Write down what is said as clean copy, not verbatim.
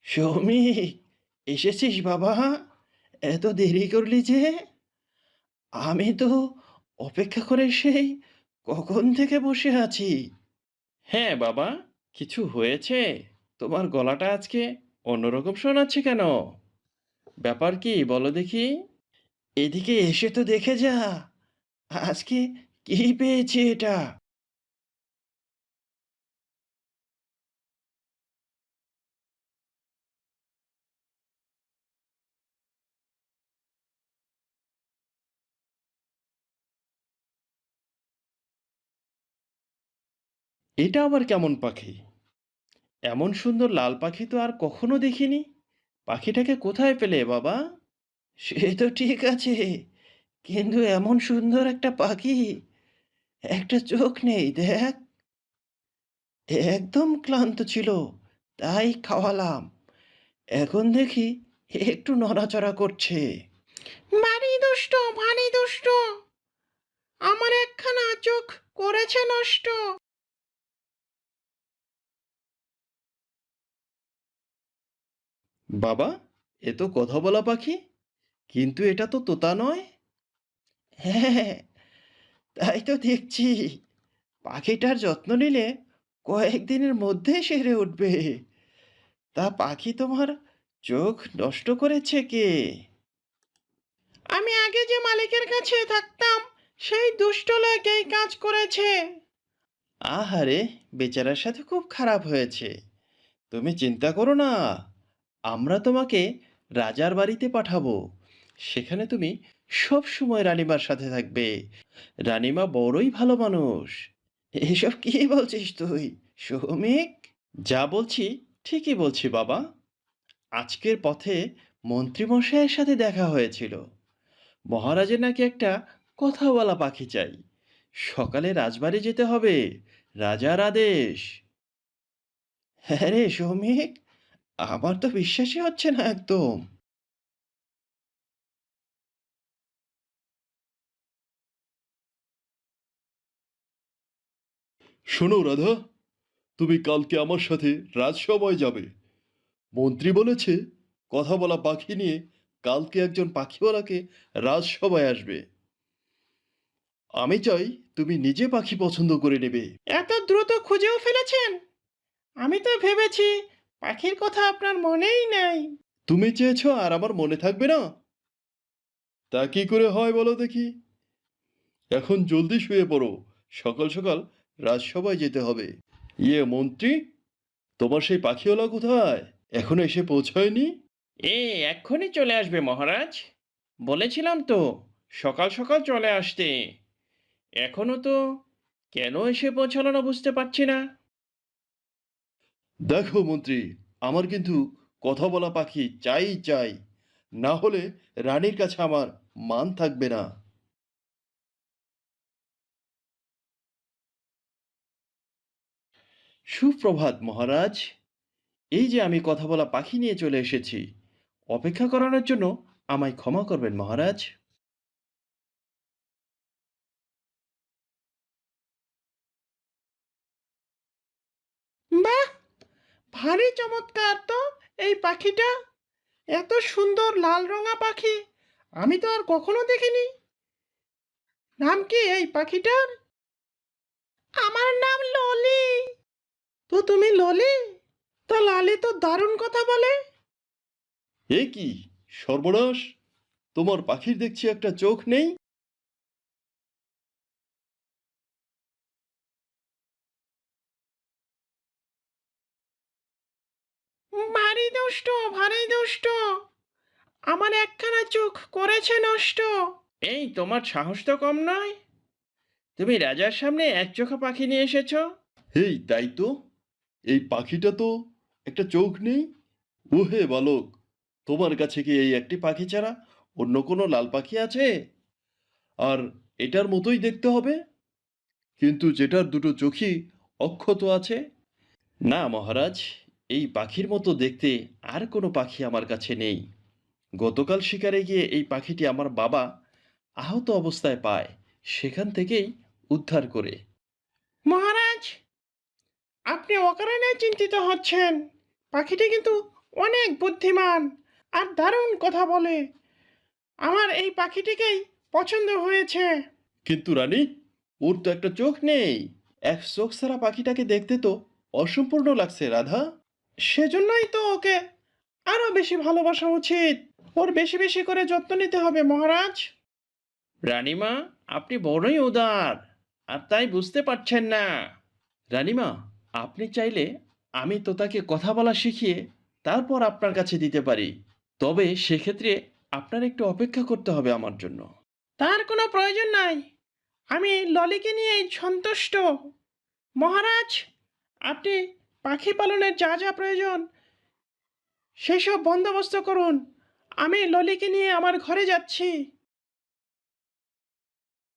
সৌমিক, এসেছিস বাবা? এত দেরি করলি যে? আমি তো অপেক্ষা করে সেই কখন থেকে বসে আছি। হ্যাঁ বাবা, কিছু হয়েছে? তোমার গলাটা আজকে অন্যরকম শোনাচ্ছে কেন? ব্যাপার কি বলো দেখি? এদিকে এসে তো দেখে যা। আজকে কি পেয়েছি এটা? এটা আবার কেমন পাখি? এমন সুন্দর লাল পাখি তো আর কখনো দেখিনি। পাখিটাকে কোথায় পেলে বাবা? সে তো ঠিক আছে, কিন্তু এমন সুন্দর একটা পাখি, একটা চোখ নেই দেখ। একদম ক্লান্ত ছিল, তাই খাওয়ালাম। এখন দেখি একটু নড়াচড়া করছে। ভারী দুষ্ট, ভারী দুষ্ট। আমার একখানা চোখ করেছে নষ্ট। বাবা, এ তো কথা বলা পাখি, কিন্তু এটা তো তোতা নয়। হ্যাঁ, তাই তো দেখছি। পাখিটার যত্ন নিলে কয়েকদিনের মধ্যে সেরে উঠবে। তা পাখি তোমার চোখ নষ্ট করেছে কে? আমি আগে যে মালিকের কাছে থাকতাম, সেই দুষ্ট লোক এই কাজ করেছে। আহারে, বেচারার সাথে খুব খারাপ হয়েছে। তুমি চিন্তা করো না, আমরা তোমাকে রাজার বাড়িতে পাঠাবো। সেখানে তুমি সব সময় রানীমার সাথে থাকবে। রানীমা বড়ই ভালো মানুষ। এসব কি বলছিস তুই, সৌমিক? যা বলছি ঠিকই বলছি বাবা। আজকের পথে মন্ত্রীমশাইয়ের সাথে দেখা হয়েছিল। মহারাজের নাকি একটা কথা বলা পাখি চাই। সকালে রাজবাড়ি যেতে হবে, রাজার আদেশ। হ্যাঁ রে সৌমিক, আমার তো বিশ্বাসই হচ্ছে না একদম। শোনো রাধা, তুমি কালকে আমার সাথে রাজসভায় যাবে। মন্ত্রী বলেছে কথা বলা পাখি নিয়ে কালকে একজন পাখিওয়ালাকে রাজসভায় আসবে। আমি চাই তুমি নিজে পাখি পছন্দ করে নেবে। এত দ্রুত খুঁজেও ফেলেছেন? আমি তো ভেবেছি পাখির কথা আপনার মনেই নাই। তুমি চেয়েছো আর আমার মনে থাকবে না? তা কি করে হয় বলো দেখি। এখন জলদি শুয়ে পড়ো, সকাল সকাল রাজসভায় যেতে হবে। ইয়ে মন্ত্রী, তোমার সেই পাখিওয়ালা কোথায়? এখনো এসে পৌঁছায়নি? এক্ষুনি চলে আসবে মহারাজ। বলেছিলাম তো সকাল সকাল চলে আসতে। এখনো তো কেন এসে পৌঁছালো না বুঝতে পারছি না। দেখো মন্ত্রী, আমার কিন্তু কথা বলা পাখি চাই চাই, না হলে রানীর কাছে আমার মান থাকবে না। সুপ্রভাত মহারাজ। এই যে আমি কথা বলা পাখি নিয়ে চলে এসেছি। অপেক্ষা করানোর জন্য আমায় ক্ষমা করবেন মহারাজ। বাহ, ভারী চমৎকার তো এই পাখিটা। এত সুন্দর লাল রঙা পাখি আমি তো আর কখনো দেখিনি। নাম কি এই পাখিটার? আমার নাম ললি। তো তুমি ললি? তা লালি তো দারুণ কথা বলে। এ কি সর্বনাশ! তোমার পাখির দেখছি একটা চোখ নেই। ভারী দুষ্ট, ভারী দুষ্ট। আমার একখানা চোখ করেছে নষ্ট। এই তোমার সাহস তো কম নয়। তুমি রাজার সামনে এক চোখা পাখি নিয়ে এসেছো। হেই, তাই তো। এই পাখিটা তো একটা চোখ নেই। ওহে বালক, তোমার কাছে কি এই একটি পাখি ছাড়া অন্য কোনো লাল পাখি আছে? আর এটার মতোই দেখতে হবে, কিন্তু যেটার দুটো চোখই অক্ষত আছে। না মহারাজ, এই পাখির মতো দেখতে আর কোনো পাখি আমার কাছে নেই। গতকাল শিকারে গিয়ে এই পাখিটি আমার বাবা আহত অবস্থায় পায়, সেখান থেকেই উদ্ধার করে। মহারাজ, আপনি অকারণে চিন্তিত হচ্ছেন। পাখিটি কিন্তু অনেক বুদ্ধিমান আর দারুণ কথা বলে। আমার এই পাখিটিকেই পছন্দ হয়েছে। কিন্তু রানী, ওর তো একটা চোখ নেই। এক চোখ ছাড়া পাখিটাকে দেখতে তো অসম্পূর্ণ লাগছে রাধা। সেজন্যই তো ওকে আরো বেশি ভালোবাসা উচিত। ওর বেশি বেশি করে যত্ন নিতে হবে মহারাজ। রানীমা, আপনি বড়ই উদার, আর তাই বুঝতে পারছেন না। রানীমা, আপনি চাইলে আমি তো তাকে কথা বলা শিখিয়ে তারপর আপনার কাছে দিতে পারি। তবে সেক্ষেত্রে আপনার একটু অপেক্ষা করতে হবে আমার জন্য। তার কোনো প্রয়োজন নাই, আমি ললিকে নিয়েই সন্তুষ্ট। মহারাজ, আপনি পাখি পালনের যা যা প্রয়োজন সেসব বন্দোবস্ত করুন। আমি ললিকে নিয়ে আমার ঘরে যাচ্ছি।